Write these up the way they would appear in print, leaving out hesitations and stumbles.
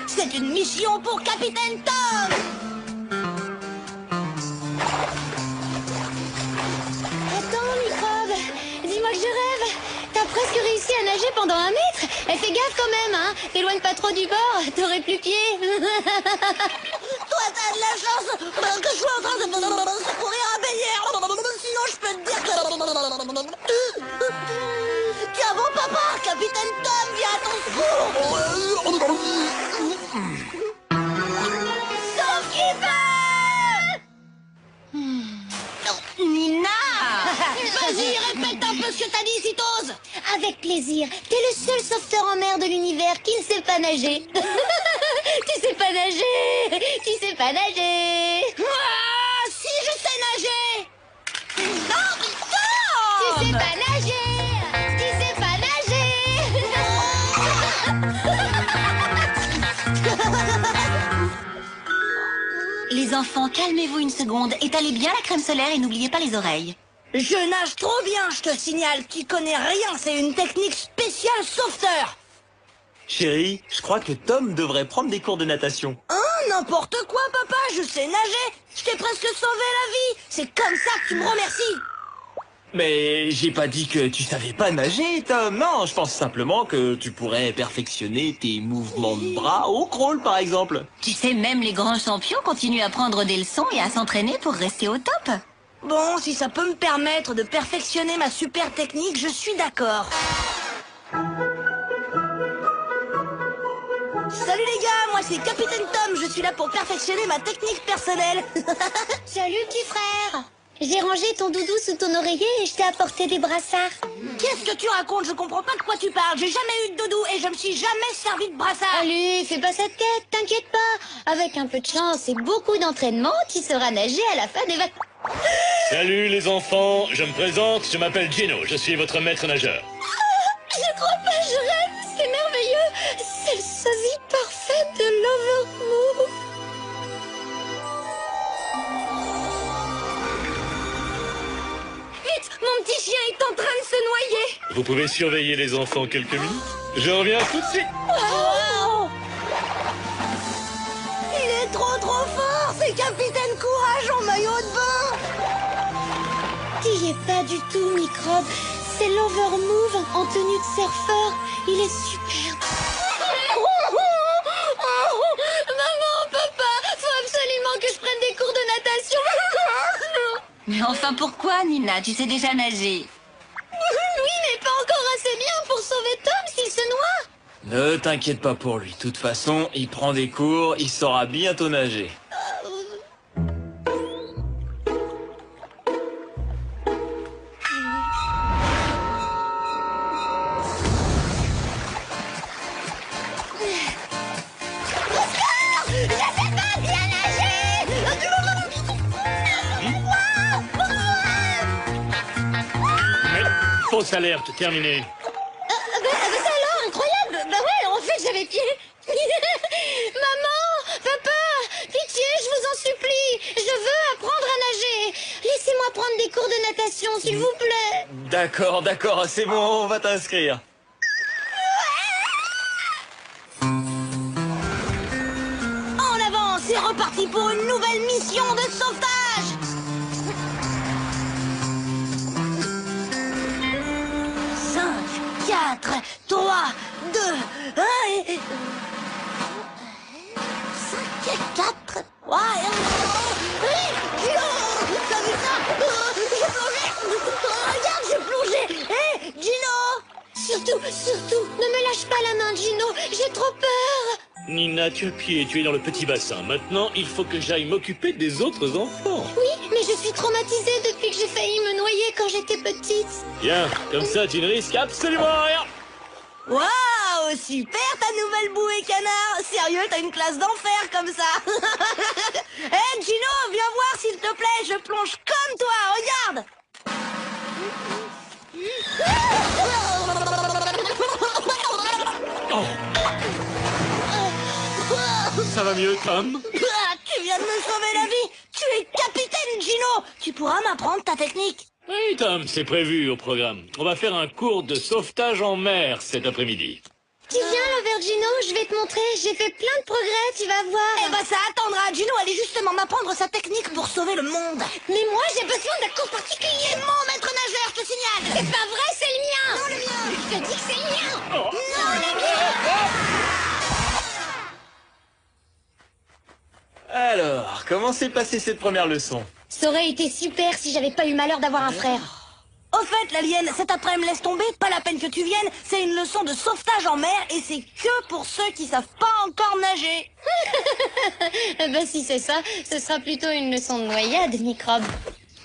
C'est une mission pour Capitaine Tom. Attends, Microbe, dis-moi que je rêve. T'as presque réussi à nager pendant 1 mètre. Eh, fais gaffe quand même, hein. T'éloigne pas trop du bord, t'aurais plus pied. Toi, t'as de la chance que je sois en train de courir à baigner. Sinon, je peux te dire que... Tiens bon, papa, Capitaine Tom vient à ton secours. Sauf-Keeper. Nina. Vas-y, répète un peu ce que t'as dit, si t'oses. Avec plaisir. T'es le seul sauveteur en mer de l'univers qui ne sait pas nager. Tu sais pas nager. Tu sais pas nager. Ah, si, je sais nager. Non, mais Tu Tom. sais pas nager. Tu sais pas nager. Les enfants, calmez-vous une seconde. Étalez bien la crème solaire et n'oubliez pas les oreilles. Je nage trop bien, je te signale. Tu connais rien, c'est une technique spéciale sauveteur. Chérie, je crois que Tom devrait prendre des cours de natation. Hein, n'importe quoi, papa, je sais nager. Je t'ai presque sauvé la vie. C'est comme ça que tu me remercies. Mais j'ai pas dit que tu savais pas nager, Tom. Non, je pense simplement que tu pourrais perfectionner tes mouvements de bras au crawl, par exemple. Tu sais, même les grands champions continuent à prendre des leçons et à s'entraîner pour rester au top. Bon, si ça peut me permettre de perfectionner ma super technique, je suis d'accord. Salut les gars, moi c'est Capitaine Tom, je suis là pour perfectionner ma technique personnelle. Salut, petit frère. J'ai rangé ton doudou sous ton oreiller et je t'ai apporté des brassards. Qu'est-ce que tu racontes? Je comprends pas de quoi tu parles. J'ai jamais eu de doudou et je me suis jamais servi de brassard. Allez, fais pas cette tête, t'inquiète pas. Avec un peu de chance et beaucoup d'entraînement, tu sauras nager à la fin des vacances. Salut les enfants, je me présente, je m'appelle Gino, je suis votre maître nageur. Je crois pas, je rêve, c'est merveilleux. C'est le sosie parfait de l'Overmove. Vite, mon petit chien est en train de se noyer. Vous pouvez surveiller les enfants quelques minutes? Je reviens tout de suite. Wow. Il est trop fort, c'est Capitaine Courage en maillot de bain. T'y es pas du tout, Microbe. C'est l'Overmove en tenue de surfeur. Il est superbe. Maman, papa, faut absolument que je prenne des cours de natation. Mais enfin, pourquoi, Nina? Tu sais déjà nager. Oui, mais pas encore assez bien pour sauver Tom s'il se noie. Ne t'inquiète pas pour lui. De toute façon, il prend des cours, il saura bientôt nager. Fausse alerte, terminé. Ça alors, incroyable. Bah ouais, en fait, j'avais pied. Maman, papa, pitié, je vous en supplie. Je veux apprendre à nager. Laissez-moi prendre des cours de natation, s'il vous plaît. D'accord, c'est bon, on va t'inscrire. En avant, c'est reparti pour une nouvelle mission de sauvetage. 5, 4, 3, 2, 1 et... 5 et 4. Ouais. Oui, t'as vu ça? J'ai plongé. Regarde, j'ai plongé. Hé, Gino. Surtout, ne me lâche pas la main, Gino. J'ai trop peur. Nina, tu as pied, tu es dans le petit bassin. Maintenant, il faut que j'aille m'occuper des autres enfants. Oui, mais je suis traumatisée depuis que j'ai failli me noyer quand j'étais petite. Bien, comme ça, tu ne risques absolument rien. Waouh, super ta nouvelle bouée canard. Sérieux, t'as une classe d'enfer comme ça. Hé, Gino, viens voir s'il te plaît. Je plonge comme toi, regarde. Oh. Ça va mieux, Tom? Ah, tu viens de me sauver la vie. Tu es capitaine, Gino. Tu pourras m'apprendre ta technique. Oui, Tom, c'est prévu au programme. On va faire un cours de sauvetage en mer cet après-midi. Tu viens, l'Aubergino, je vais te montrer. J'ai fait plein de progrès, tu vas voir. Eh ben ça attendra, Gino allait justement m'apprendre sa technique pour sauver le monde. Mais moi, j'ai besoin d'un cours particulier. C'est mon maître nageur, je te signale. C'est pas vrai, c'est le mien. Non, le mien. Je te dis que c'est le mien. Non, le mien. Alors, comment s'est passée cette première leçon? Ça aurait été super si j'avais pas eu malheur d'avoir un frère. Au fait, l'alien, cet après-midi, laisse tomber, pas la peine que tu viennes. C'est une leçon de sauvetage en mer et c'est que pour ceux qui savent pas encore nager. Bah si c'est ça, ce sera plutôt une leçon de noyade, microbe.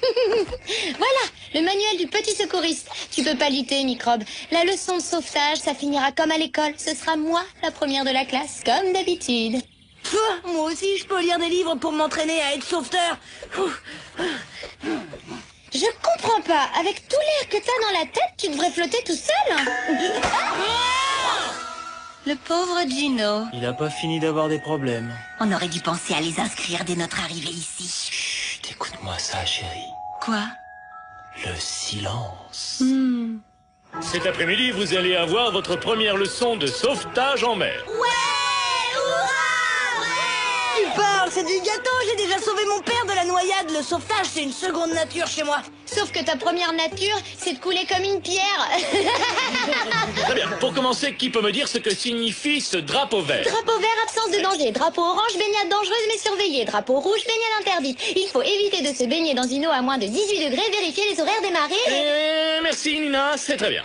Voilà, le manuel du petit secouriste. Tu peux pas lutter, microbe. La leçon de sauvetage, ça finira comme à l'école. Ce sera moi, la première de la classe, comme d'habitude. Moi aussi, je peux lire des livres pour m'entraîner à être sauveteur. Je comprends pas. Avec tout l'air que t'as dans la tête, tu devrais flotter tout seul. Le pauvre Gino. Il a pas fini d'avoir des problèmes. On aurait dû penser à les inscrire dès notre arrivée ici. Chut, écoute-moi ça, chérie. Quoi? Le silence. Cet après-midi, vous allez avoir votre première leçon de sauvetage en mer. Tu parles, c'est du gâteau. J'ai déjà sauvé mon père de la noyade. Le sauvetage, c'est une seconde nature chez moi. Sauf que ta première nature, c'est de couler comme une pierre. Très bien. Pour commencer, qui peut me dire ce que signifie ce drapeau vert? Drapeau vert, absence de danger. Drapeau orange, baignade dangereuse mais surveillée. Drapeau rouge, baignade interdite. Il faut éviter de se baigner dans une eau à moins de 18 degrés. Vérifier les horaires des marées. Merci, Nina, c'est très bien.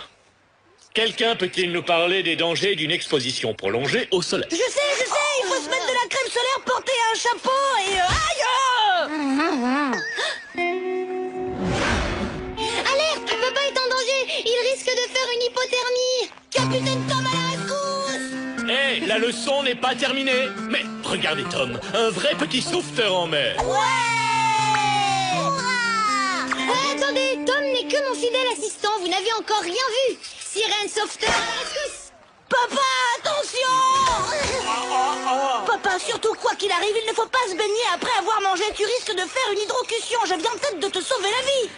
Quelqu'un peut-il nous parler des dangers d'une exposition prolongée au soleil? Je sais, il faut se mettre de la crème solaire, porter un chapeau et... aïe! Alerte, papa est en danger. Il risque de faire une hypothermie. Capitaine Tom à la rescousse! Hé, la leçon n'est pas terminée. Mais regardez Tom, un vrai petit sauveteur en mer. Attendez, Tom n'est que mon fidèle assistant. Vous n'avez encore rien vu. Sirène sauveteur à la rescousse. Papa, attention! Papa, surtout quoi qu'il arrive, il ne faut pas se baigner après avoir mangé. Tu risques de faire une hydrocution. Je viens peut-être de te sauver la vie.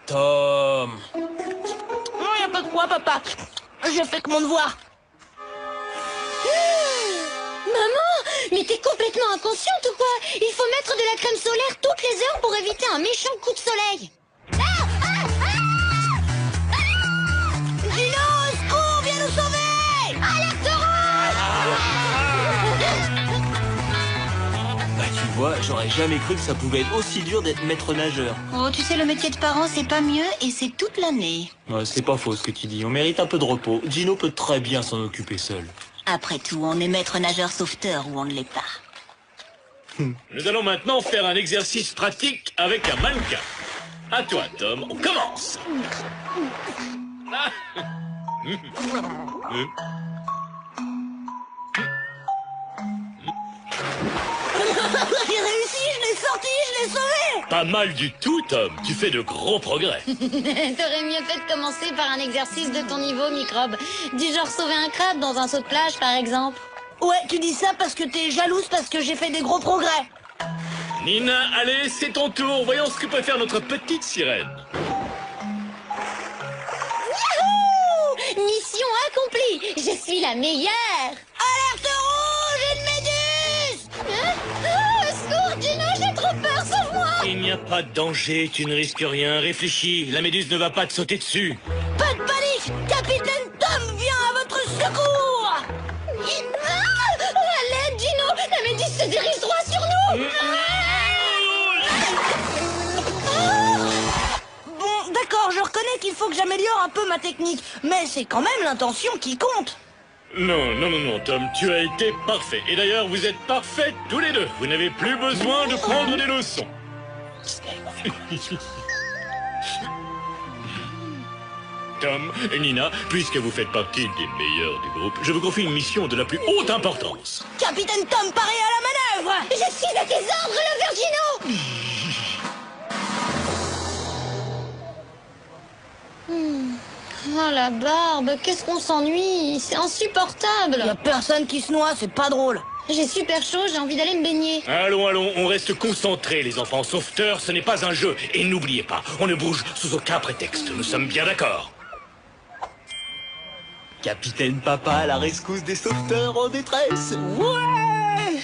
Tom. Non, y a pas de quoi, papa. Je fais que mon devoir. Maman, mais t'es complètement inconsciente ou quoi? Il faut mettre de la crème solaire toutes les heures pour éviter un méchant coup de soleil. Gino, au secours, viens nous sauver! Alerte rouge! Bah tu vois, j'aurais jamais cru que ça pouvait être aussi dur d'être maître nageur. Oh, tu sais, le métier de parent, c'est pas mieux et c'est toute l'année. Ouais, c'est pas faux ce que tu dis, on mérite un peu de repos. Gino peut très bien s'en occuper seul. Après tout, on est maître nageur sauveteur ou on ne l'est pas. Nous allons maintenant faire un exercice pratique avec un mannequin. À toi, Tom, on commence. J'ai réussi, je l'ai sorti, je l'ai sauvé! Pas mal du tout, Tom. Tu fais de gros progrès. T'aurais mieux fait de commencer par un exercice de ton niveau, microbe. Du genre sauver un crabe dans un saut de plage, par exemple. Ouais, tu dis ça parce que t'es jalouse parce que j'ai fait des gros progrès. Nina, allez, c'est ton tour. Voyons ce que peut faire notre petite sirène. Yahoo! Mission accomplie. Je suis la meilleure. Alerte rouge, une méduse! Hein? Oh, au secours, Gino, j'ai trop peur, sauve-moi! Il n'y a pas de danger, tu ne risques rien. Réfléchis, la méduse ne va pas te sauter dessus. Pas de panique! Capitaine Tom vient à votre secours! Ah! À l'aide, Gino! La méduse se dirige droit sur nous! Bon, d'accord, je reconnais qu'il faut que j'améliore un peu ma technique, mais c'est quand même l'intention qui compte. Non, non, non, non, Tom, tu as été parfait. Et d'ailleurs, vous êtes parfaits tous les deux. Vous n'avez plus besoin de prendre des leçons. Tom et Nina, puisque vous faites partie des meilleurs du groupe, je vous confie une mission de la plus haute importance. Capitaine Tom, paré à la manœuvre! Je suis à tes ordres, l'Aubergino! Oh la barbe, qu'est-ce qu'on s'ennuie, c'est insupportable. Y a personne qui se noie, c'est pas drôle. J'ai super chaud, j'ai envie d'aller me baigner. Allons, allons, on reste concentrés, les enfants sauveteurs, ce n'est pas un jeu. Et n'oubliez pas, on ne bouge sous aucun prétexte, nous sommes bien d'accord. Capitaine Papa à la rescousse des sauveteurs en détresse. Ouais!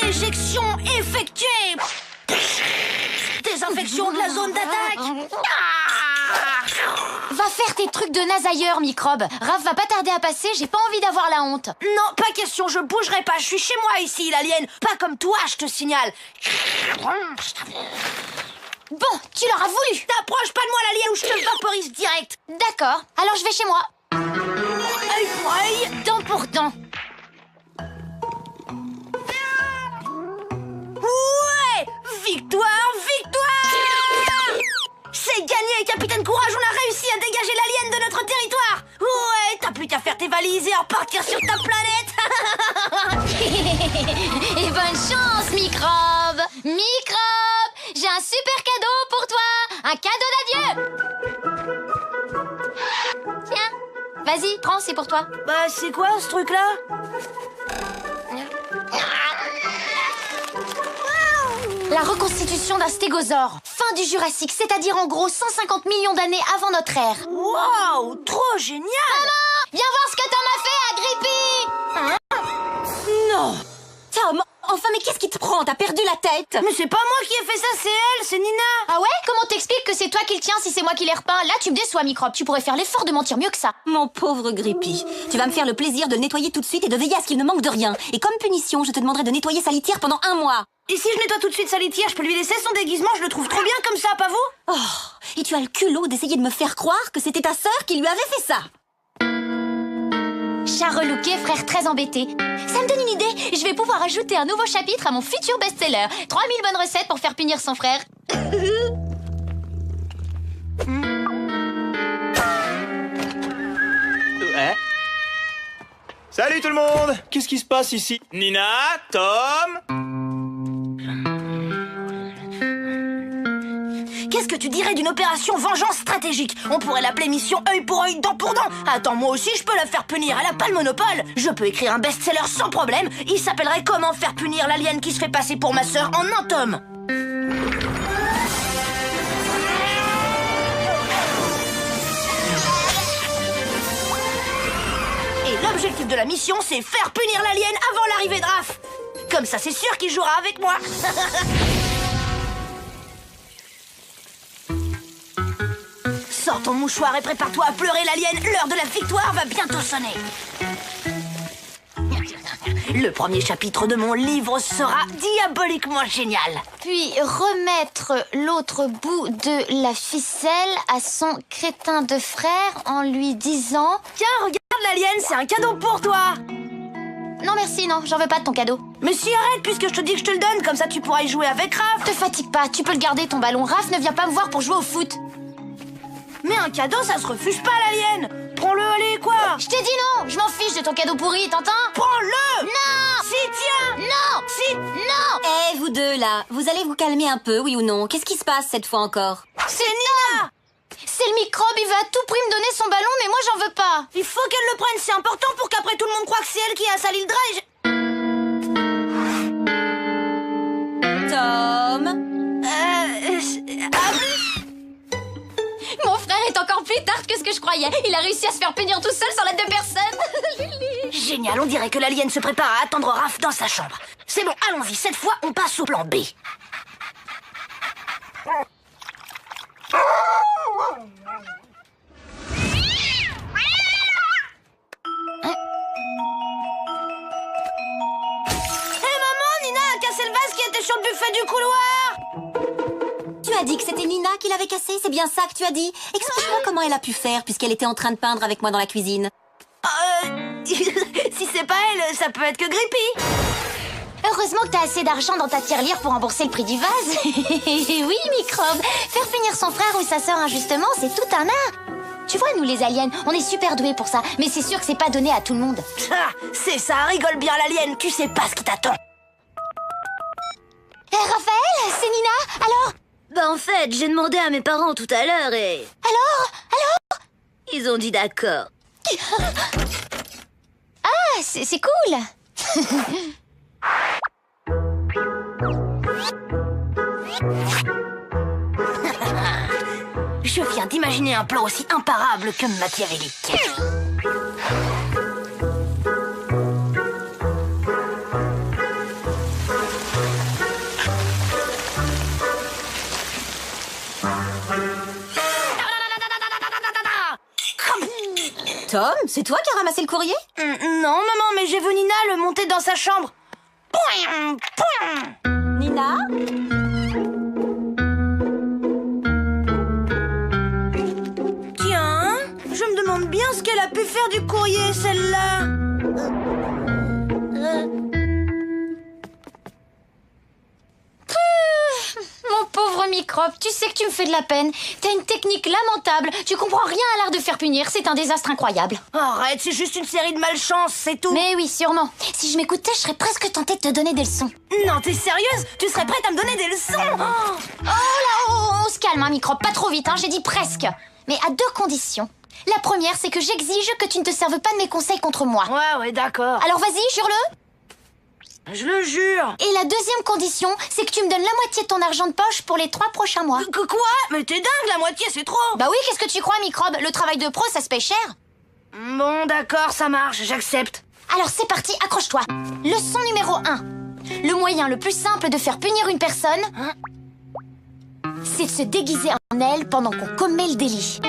Éjection effectuée. Désinfection de la zone d'attaque. Va faire tes trucs de naze ailleurs, microbe. Raph va pas tarder à passer, j'ai pas envie d'avoir la honte. Non, pas question, je bougerai pas. Je suis chez moi ici, l'alien. Pas comme toi, je te signale. Bon, tu l'auras voulu. T'approches pas de moi, l'alien, ou je te vaporise direct. D'accord, alors je vais chez moi. Œil pour œil. Dent pour dent. Ouais! Victoire, victoire! C'est gagné, Capitaine Courage, on a réussi à dégager l'alien de notre territoire! Ouais, t'as plus qu'à faire tes valises et à repartir sur ta planète! Et bonne chance, microbe. Microbe, j'ai un super cadeau pour toi. Un cadeau d'adieu. Tiens, vas-y, prends, c'est pour toi. Bah, c'est quoi ce truc-là? La reconstitution d'un stégosaure. Fin du Jurassique, c'est-à-dire en gros 150 millions d'années avant notre ère. Waouh, trop génial! Maman, viens voir ce que Tom a fait à Grippy. Non! Tom, enfin, mais qu'est-ce qui te prend? T'as perdu la tête? Mais c'est pas moi qui ai fait ça, c'est elle, c'est Nina! Ah ouais? Comment t'expliques que c'est toi qui le tiens si c'est moi qui l'ai repeint? Là, tu me déçois, microbe. Tu pourrais faire l'effort de mentir mieux que ça. Mon pauvre Grippy, tu vas me faire le plaisir de le nettoyer tout de suite et de veiller à ce qu'il ne manque de rien. Et comme punition, je te demanderai de nettoyer sa litière pendant 1 mois. Et si je nettoie tout de suite sa litière, je peux lui laisser son déguisement, je le trouve trop bien comme ça, pas vous? Oh, et tu as le culot d'essayer de me faire croire que c'était ta sœur qui lui avait fait ça. Chat relouqué, frère très embêté. Ça me donne une idée. Je vais pouvoir ajouter un nouveau chapitre à mon futur best-seller. 3000 bonnes recettes pour faire punir son frère. Ouais. Salut tout le monde! Qu'est-ce qui se passe ici? Nina? Tom? Qu'est-ce que tu dirais d'une opération vengeance stratégique? On pourrait l'appeler mission œil pour œil, dent pour dent. Attends, moi aussi je peux la faire punir, elle a pas le monopole. Je peux écrire un best-seller sans problème. Il s'appellerait Comment faire punir l'alien qui se fait passer pour ma sœur en un tome. Et l'objectif de la mission, c'est faire punir l'alien avant l'arrivée de Raph. Comme ça, c'est sûr qu'il jouera avec moi. Sors ton mouchoir et prépare-toi à pleurer, l'alien. L'heure de la victoire va bientôt sonner. Le premier chapitre de mon livre sera diaboliquement génial. Puis remettre l'autre bout de la ficelle à son crétin de frère en lui disant... Tiens, regarde l'alien, c'est un cadeau pour toi. Non merci, non, j'en veux pas de ton cadeau. Mais si, arrête, puisque je te dis que je te le donne, comme ça tu pourras y jouer avec Raph. Te fatigue pas, tu peux le garder ton ballon. Raph ne vient pas me voir pour jouer au foot. Mais un cadeau, ça se refuse pas, l'alien. Prends-le, allez, quoi. Je t'ai dit non, je m'en fiche de ton cadeau pourri, t'entends? Prends-le. Non! Si, tiens. Non! Si. Non! Eh, vous deux, là, vous allez vous calmer un peu, oui ou non? Qu'est-ce qui se passe cette fois encore? C'est Nina. C'est le microbe, il veut à tout prix me donner son ballon, mais moi j'en veux pas. Il faut qu'elle le prenne, c'est important pour qu'après tout le monde croie que c'est elle qui a sali le drap. Tom? Mon frère est encore plus tard que ce que je croyais. Il a réussi à se faire punir tout seul sans l'aide de personne. Génial, on dirait que l'alien se prépare à attendre Raph dans sa chambre. C'est bon, allons-y, cette fois on passe au plan B. Hé maman, Nina a cassé le vase qui était sur le buffet du couloir. Tu as dit que c'était Nina qui l'avait cassé, c'est bien ça que tu as dit? Explique-moi comment elle a pu faire puisqu'elle était en train de peindre avec moi dans la cuisine. Si c'est pas elle, ça peut être que Grippy. Heureusement que t'as assez d'argent dans ta tirelire pour rembourser le prix du vase. Oui, Microbe. Faire punir son frère ou sa sœur injustement, c'est tout un art. Tu vois, nous les aliens, on est super doués pour ça. Mais c'est sûr que c'est pas donné à tout le monde. Ah, c'est ça, rigole bien l'alien, tu sais pas ce qui t'attend. Raphaël, c'est Nina, alors? Bah en fait, j'ai demandé à mes parents tout à l'heure et... Alors? Ils ont dit d'accord. Ah, c'est cool. Je viens d'imaginer un plan aussi imparable que machiavélique. Tom, c'est toi qui as ramassé le courrier? Non, maman, mais j'ai vu Nina le monter dans sa chambre. Nina? Tiens, je me demande bien ce qu'elle a pu faire du courrier, celle-là. Mon pauvre Microbe, tu sais que tu me fais de la peine. T'as une technique lamentable. Tu comprends rien à l'art de faire punir. C'est un désastre incroyable. Arrête, c'est juste une série de malchance, c'est tout. Mais oui, sûrement. Si je m'écoutais, je serais presque tentée de te donner des leçons. Non, t'es sérieuse? Tu serais prête à me donner des leçons? Oh là, on se calme, hein, Microbe. Pas trop vite, hein, j'ai dit presque. Mais à 2 conditions. La première, c'est que j'exige que tu ne te serves pas de mes conseils contre moi. Ouais, d'accord. Alors vas-y, jure-le. Je le jure. Et la deuxième condition, c'est que tu me donnes la moitié de ton argent de poche pour les 3 prochains mois. Quoi? Mais t'es dingue, la moitié, c'est trop. Bah oui, qu'est-ce que tu crois, Microbe? Le travail de pro, ça se paye cher. Bon, d'accord, ça marche, j'accepte. Alors c'est parti, accroche-toi. Leçon numéro 1. Le moyen le plus simple de faire punir une personne, c'est de se déguiser en elle pendant qu'on commet le délit.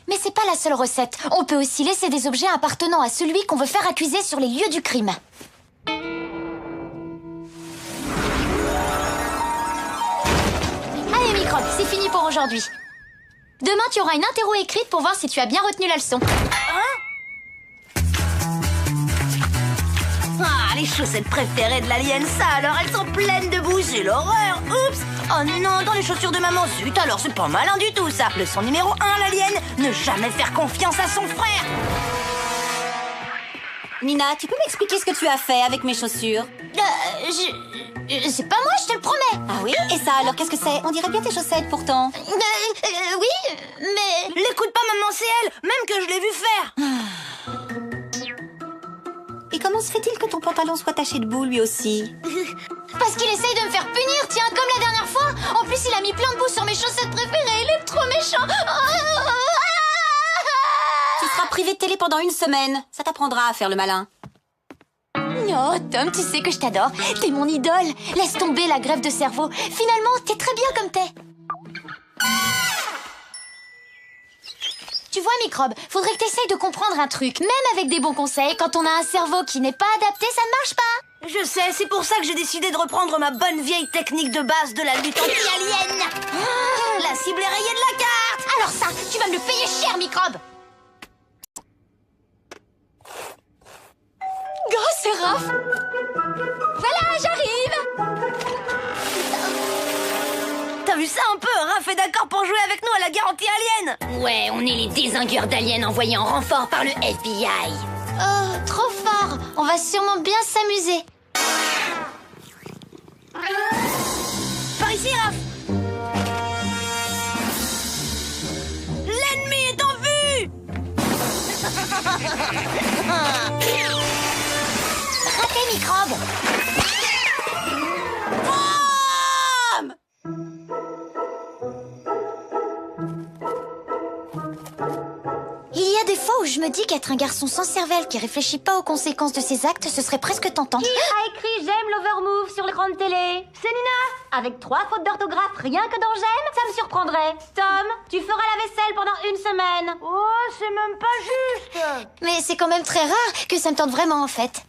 Mais c'est pas la seule recette. On peut aussi laisser des objets appartenant à celui qu'on veut faire accuser sur les lieux du crime. Allez, Microbe, c'est fini pour aujourd'hui. Demain, tu auras une interro écrite pour voir si tu as bien retenu la leçon. Ah, les chaussettes préférées de l'alien, ça alors, elles sont pleines de boue, c'est l'horreur. Oups. Oh non, dans les chaussures de maman, zut, alors c'est pas malin du tout ça. Leçon numéro 1, l'alien, ne jamais faire confiance à son frère. Nina, tu peux m'expliquer ce que tu as fait avec mes chaussures? C'est pas moi, je te le promets. Ah oui? Et ça, alors qu'est-ce que c'est? On dirait bien tes chaussettes pourtant. Oui, mais... L'écoute pas, maman, c'est elle, même que je l'ai vu faire. Et comment se fait-il que ton pantalon soit taché de boue lui aussi? Parce qu'il essaye de me faire punir, tiens, comme la dernière fois. En plus, il a mis plein de boue sur mes chaussettes préférées. Il est trop méchant. Tu seras privé de télé pendant 1 semaine. Ça t'apprendra à faire le malin. Oh, Tom, tu sais que je t'adore. T'es mon idole. Laisse tomber la grève de cerveau. Finalement, t'es très bien comme t'es. Tu vois, Microbe, faudrait que t'essayes de comprendre un truc. Même avec des bons conseils, quand on a un cerveau qui n'est pas adapté, ça ne marche pas. Je sais, c'est pour ça que j'ai décidé de reprendre ma bonne vieille technique de base de la lutte anti-alien. La cible est rayée de la carte. Alors ça, tu vas me le payer cher, Microbe. Oh, c'est Raph. Voilà, j'arrive. T'as vu ça un peu? Raph est d'accord pour jouer avec nous à la guerre anti-alien. Ouais, on est les désingueurs d'aliens envoyés en renfort par le FBI. Oh, trop fort. On va sûrement bien s'amuser. Par ici, Raph. L'ennemi est en vue. Raté, Microbe. Bam! Il y a des fois où je me dis qu'être un garçon sans cervelle qui réfléchit pas aux conséquences de ses actes, ce serait presque tentant. Qui a écrit j'aime l'overmove sur l'écran de télé? C'est Nina. Avec 3 fautes d'orthographe rien que dans j'aime, ça me surprendrait. Tom, tu feras la vaisselle pendant 1 semaine. Oh, c'est même pas juste. Mais c'est quand même très rare que ça me tente vraiment en fait.